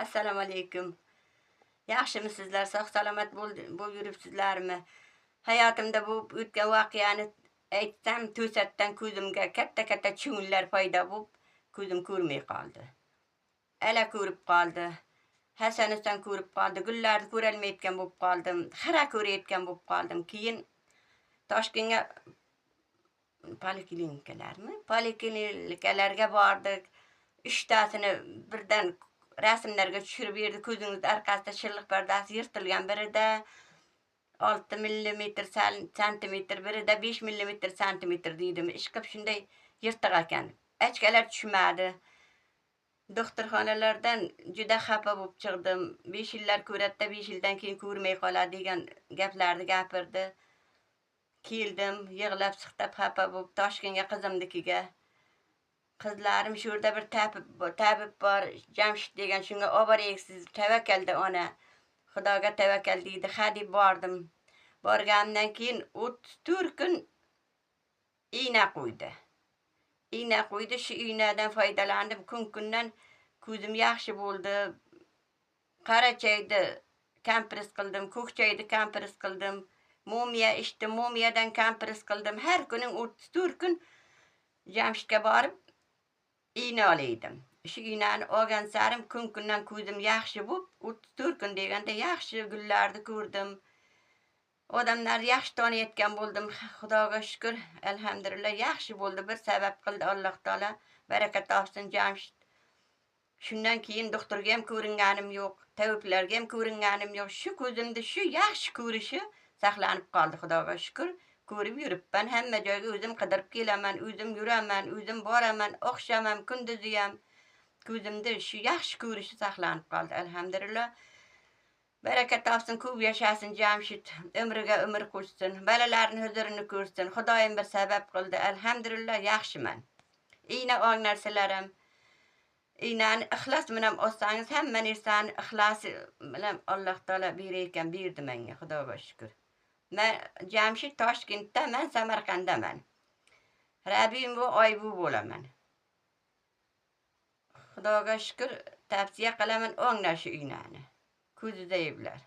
Assalomu alaykum. Yaxshimisizlar? Sog' salomat bo'lib yuribsizlarmi? Hayotimda bu o'tgan voqeani aytsam, to'satdan ko'zimga katta-katta chuvunlar paydo bo'lib, ko'zim ko'rmay qoldi. Ala ko'rib qoldi. Hasanatan ko'rib qoldi. Gullarni ko'rolmayotgan bo'lib qoldim. Xira ko'rayotgan bo'lib qoldim. Keyin Toshkentga poliklinikalarga bordik. 3 tasini birdan rasmlarga tushirib berdi. Ko'zingiz orqasida shilliq pardasi yirtilgan, birida 6 millimetr santimetr, birida 5 millimetr santimetr deydim. Ishqib shunday yirtiq ekan. Achkalar tushmadi. Doktorxonalardan juda xafa bo'lib chiqdim. 5 yillar ko'ratda, 5 yildan keyin ko'rmay qoladi degan gaplarni gapirdi. Keldim, yig'lab, siqtab xafa bo'lib Toshkentga qizimnikiga. Qizlarim shu yerda bir tabib bor, Jamshid degan, shunga olib boraysiz, tavakkalda ona. Xudoga tavakkal deydi. Ha deb bordim. Borganimdan keyin 34 kun igna qo'ydi. Igna qo'ydi, shu ignadan foydalandim. Kun-kundan ko'zim yaxshi bo'ldi. Qora choyni kompres qildim, ko'k choyni kompres qildim. Momiya ichdim, momiyadan kompres qildim. Har kuni 34 kun Jamshidga borib igna olaydim. Shu ignani olgan sarim kun-kundan ko'zim yaxshi bo'lib, 34 kun deganda yaxshi gullarni ko'rdim. Odamlarni yaxshi taniyotgan bo'ldim. Xudoga shukr, alhamdulillah yaxshi bo'ldi. Bir sabab qildi Alloh taolo. Baraka topsin Jamshid. Shundan keyin doktorga ham ko'ringanim yo'q, tabiblarga ham ko'ringanim yo'q. Shu ko'zimda shu yaxshi ko'rishi saqlanib qoldi, Xudoga shukr. Ko'rib yuribman, hamma joyga o'zim qidirib kelaman, o'zim yuraman, o'zim boraman, o'xshamam, kunduzi ham. Ko'zimda shu yaxshi ko'rishi saqlanib qoldi, alhamdulillah. Baraka topsin, ko'p yashasin Jamshid, umriga umr qo'shsin, balalarning huzurini ko'rsin. Xudoyim bir sabab qildi, alhamdulillah yaxshiman. Igna ol narsalarim, ignani ixlos bilan olsangiz, hamma narsani ixlosi bilan Alloh taolo berar ekan, berdi menga, Xudoga shukr. Men Jamshid Toshkentda, men Samarqanddaman. Rabiim bu oy bu bo'laman. Xudoga shukr, tavsiya qilaman o'nglar shu ignani. Ko'zida yeblar.